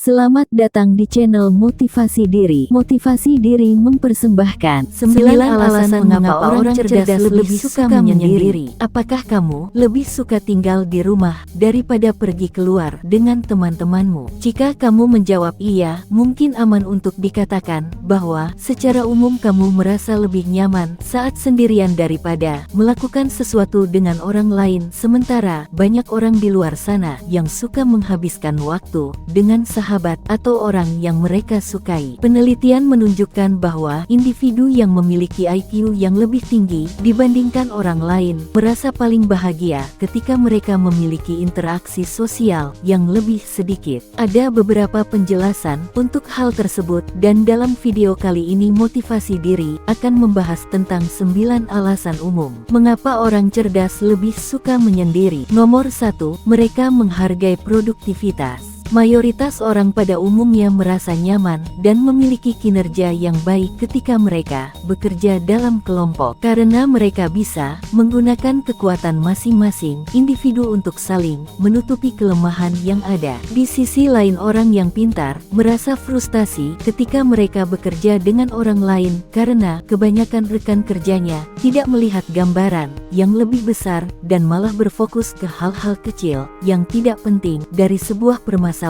Selamat datang di channel Motivasi Diri. Motivasi Diri mempersembahkan 9 alasan mengapa orang cerdas lebih suka menyendiri. Apakah kamu lebih suka tinggal di rumah daripada pergi keluar dengan teman-temanmu? Jika kamu menjawab iya, mungkin aman untuk dikatakan bahwa secara umum kamu merasa lebih nyaman saat sendirian daripada melakukan sesuatu dengan orang lain. Sementara banyak orang di luar sana yang suka menghabiskan waktu dengan sahabat atau orang yang mereka sukai. Penelitian menunjukkan bahwa individu yang memiliki IQ yang lebih tinggi dibandingkan orang lain merasa paling bahagia ketika mereka memiliki interaksi sosial yang lebih sedikit. Ada beberapa penjelasan untuk hal tersebut, dan dalam video kali ini Motivasi Diri akan membahas tentang 9 alasan umum mengapa orang cerdas lebih suka menyendiri. Nomor 1, mereka menghargai produktivitas. Mayoritas orang pada umumnya merasa nyaman dan memiliki kinerja yang baik ketika mereka bekerja dalam kelompok, karena mereka bisa menggunakan kekuatan masing-masing individu untuk saling menutupi kelemahan yang ada. Di sisi lain, orang yang pintar merasa frustasi ketika mereka bekerja dengan orang lain karena kebanyakan rekan kerjanya tidak melihat gambaran yang lebih besar dan malah berfokus ke hal-hal kecil yang tidak penting dari sebuah permasalahan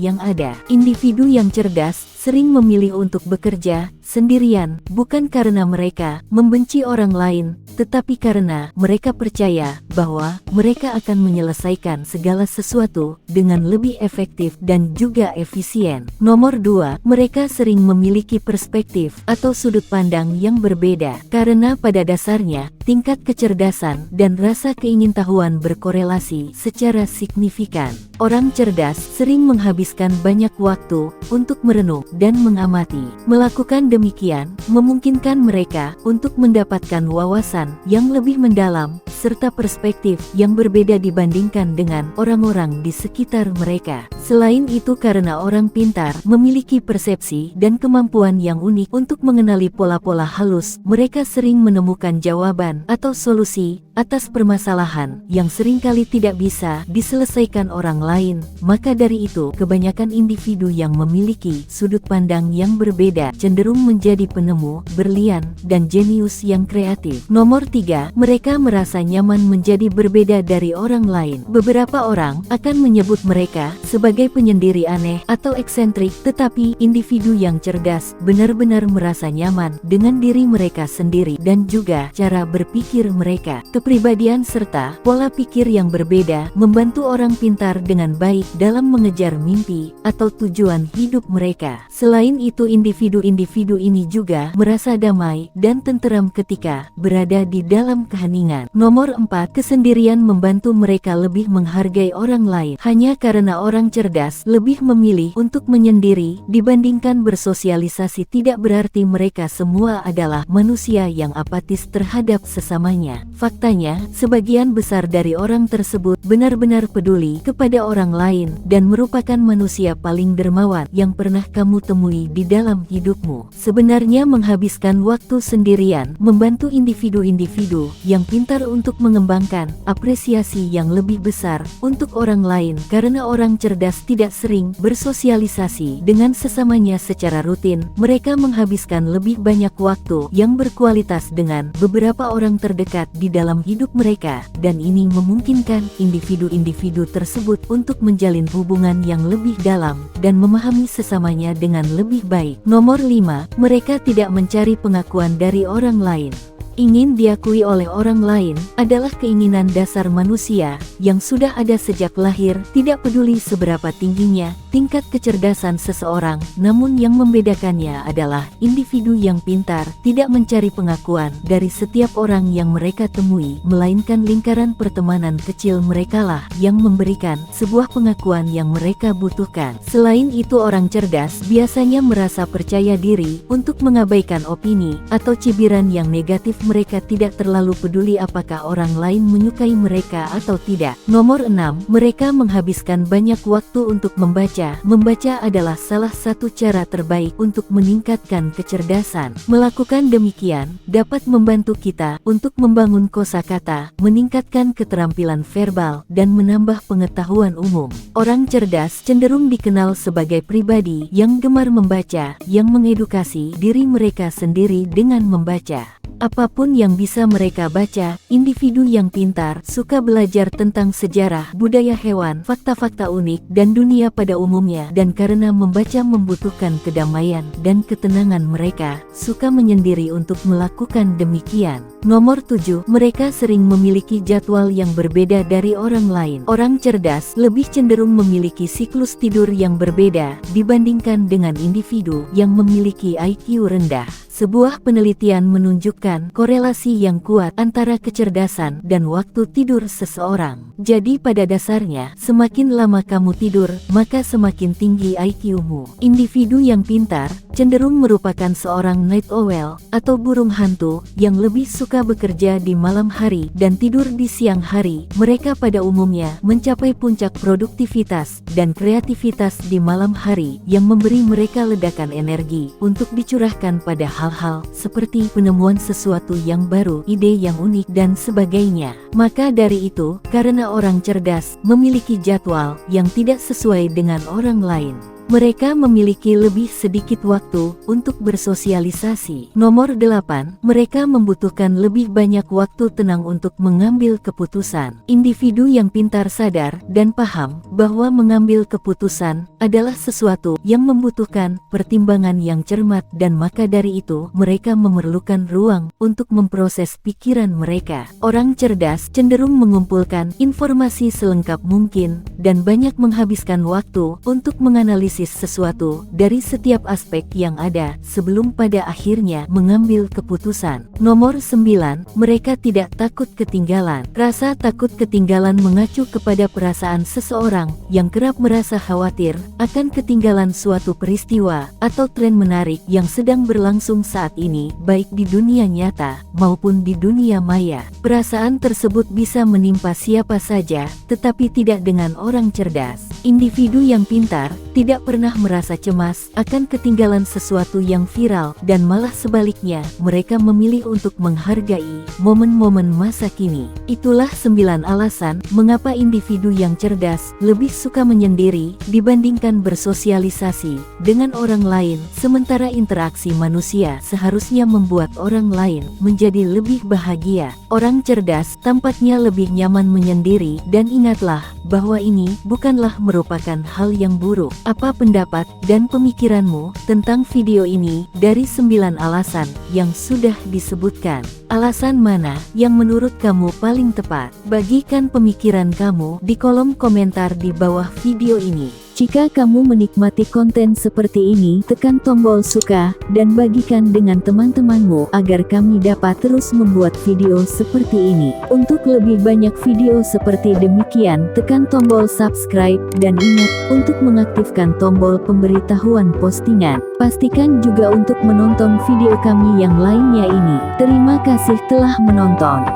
yang ada. Individu yang cerdas sering memilih untuk bekerja sendirian, bukan karena mereka membenci orang lain, tetapi karena mereka percaya bahwa mereka akan menyelesaikan segala sesuatu dengan lebih efektif dan juga efisien. Nomor 2, mereka sering memiliki perspektif atau sudut pandang yang berbeda, karena pada dasarnya tingkat kecerdasan dan rasa keingintahuan berkorelasi secara signifikan. Orang cerdas sering menghabiskan banyak waktu untuk merenung dan mengamati. Melakukan demikian memungkinkan mereka untuk mendapatkan wawasan yang lebih mendalam serta perspektif yang berbeda dibandingkan dengan orang-orang di sekitar mereka. Selain itu, karena orang pintar memiliki persepsi dan kemampuan yang unik untuk mengenali pola-pola halus, mereka sering menemukan jawaban atau solusi atas permasalahan yang seringkali tidak bisa diselesaikan orang lain. Maka dari itu, kebanyakan individu yang memiliki sudut pandang yang berbeda cenderung menjadi penemu berlian dan jenius yang kreatif. Nomor 3, mereka merasa nyaman menjadi berbeda dari orang lain. Beberapa orang akan menyebut mereka sebagai penyendiri aneh atau eksentrik, tetapi individu yang cerdas benar-benar merasa nyaman dengan diri mereka sendiri dan juga cara berpikir mereka. Kepribadian serta pola pikir yang berbeda membantu orang pintar dengan baik dalam mengejar mimpi atau tujuan hidup mereka. Selain itu, individu-individu ini juga merasa damai dan tenteram ketika berada di dalam keheningan. Nomor 4, kesendirian membantu mereka lebih menghargai orang lain. Hanya karena orang cerdas lebih memilih untuk menyendiri dibandingkan bersosialisasi, tidak berarti mereka semua adalah manusia yang apatis terhadap sesamanya. Faktanya, sebagian besar dari orang tersebut benar-benar peduli kepada orang lain dan merupakan manusia paling dermawan yang pernah kamu temui di dalam hidupmu. Sebenarnya menghabiskan waktu sendirian membantu individu-individu yang pintar untuk mengembangkan apresiasi yang lebih besar untuk orang lain, karena orang cerdas tidak sering bersosialisasi dengan sesamanya secara rutin. Mereka menghabiskan lebih banyak waktu yang berkualitas dengan beberapa orang terdekat di dalam hidup mereka, dan ini memungkinkan individu-individu tersebut untuk menjalin hubungan yang lebih dalam dan memahami sesamanya dengan lebih baik. Nomor 5, mereka tidak mencari pengakuan dari orang lain. Ingin diakui oleh orang lain adalah keinginan dasar manusia yang sudah ada sejak lahir, tidak peduli seberapa tingginya tingkat kecerdasan seseorang. Namun yang membedakannya adalah individu yang pintar tidak mencari pengakuan dari setiap orang yang mereka temui, melainkan lingkaran pertemanan kecil merekalah yang memberikan sebuah pengakuan yang mereka butuhkan. Selain itu, orang cerdas biasanya merasa percaya diri untuk mengabaikan opini atau cibiran yang negatif mereka tidak terlalu peduli apakah orang lain menyukai mereka atau tidak. Nomor 6, mereka menghabiskan banyak waktu untuk membaca. Membaca adalah salah satu cara terbaik untuk meningkatkan kecerdasan. Melakukan demikian dapat membantu kita untuk membangun kosakata, meningkatkan keterampilan verbal, dan menambah pengetahuan umum. Orang cerdas cenderung dikenal sebagai pribadi yang gemar membaca, yang mengedukasi diri mereka sendiri dengan membaca. Apapun yang bisa mereka baca, individu yang pintar suka belajar tentang sejarah, budaya hewan, fakta-fakta unik, dan dunia pada umumnya, dan karena membaca membutuhkan kedamaian dan ketenangan mereka suka menyendiri untuk melakukan demikian. Nomor 7, mereka sering memiliki jadwal yang berbeda dari orang lain. Orang cerdas lebih cenderung memiliki siklus tidur yang berbeda dibandingkan dengan individu yang memiliki IQ rendah. Sebuah penelitian menunjukkan korelasi yang kuat antara kecerdasan dan waktu tidur seseorang. Jadi pada dasarnya, semakin lama kamu tidur, maka semakin tinggi IQ-mu. Individu yang pintar cenderung merupakan seorang night owl atau burung hantu yang lebih suka bekerja di malam hari dan tidur di siang hari. Mereka pada umumnya mencapai puncak produktivitas dan kreativitas di malam hari yang memberi mereka ledakan energi untuk dicurahkan pada hal-hal seperti penemuan sesuatu yang baru, ide yang unik, dan sebagainya. Maka dari itu, karena orang cerdas memiliki jadwal yang tidak sesuai dengan orang lain, mereka memiliki lebih sedikit waktu untuk bersosialisasi. Nomor 8, mereka membutuhkan lebih banyak waktu tenang untuk mengambil keputusan. Individu yang pintar sadar dan paham bahwa mengambil keputusan adalah sesuatu yang membutuhkan pertimbangan yang cermat, dan maka dari itu mereka memerlukan ruang untuk memproses pikiran mereka. Orang cerdas cenderung mengumpulkan informasi selengkap mungkin dan banyak menghabiskan waktu untuk menganalisis sesuatu dari setiap aspek yang ada sebelum pada akhirnya mengambil keputusan. Nomor 9, mereka tidak takut ketinggalan. Rasa takut ketinggalan mengacu kepada perasaan seseorang yang kerap merasa khawatir akan ketinggalan suatu peristiwa atau tren menarik yang sedang berlangsung saat ini, baik di dunia nyata maupun di dunia maya. Perasaan tersebut bisa menimpa siapa saja, tetapi tidak dengan orang cerdas. Individu yang pintar tidak pernah merasa cemas akan ketinggalan sesuatu yang viral, dan malah sebaliknya, mereka memilih untuk menghargai momen-momen masa kini. Itulah 9 alasan mengapa individu yang cerdas lebih suka menyendiri dibandingkan bersosialisasi dengan orang lain, sementara interaksi manusia seharusnya membuat orang lain menjadi lebih bahagia. Orang cerdas tampaknya lebih nyaman menyendiri, dan ingatlah bahwa ini bukanlah merupakan hal yang buruk. Apa pendapat dan pemikiranmu tentang video ini dari 9 alasan yang sudah disebutkan? Alasan mana yang menurut kamu paling tepat? Bagikan pemikiran kamu di kolom komentar di bawah video ini. Jika kamu menikmati konten seperti ini, tekan tombol suka dan bagikan dengan teman-temanmu agar kami dapat terus membuat video seperti ini. Untuk lebih banyak video seperti demikian, tekan tombol subscribe dan ingat untuk mengaktifkan tombol pemberitahuan postingan. Pastikan juga untuk menonton video kami yang lainnya ini. Terima kasih telah menonton.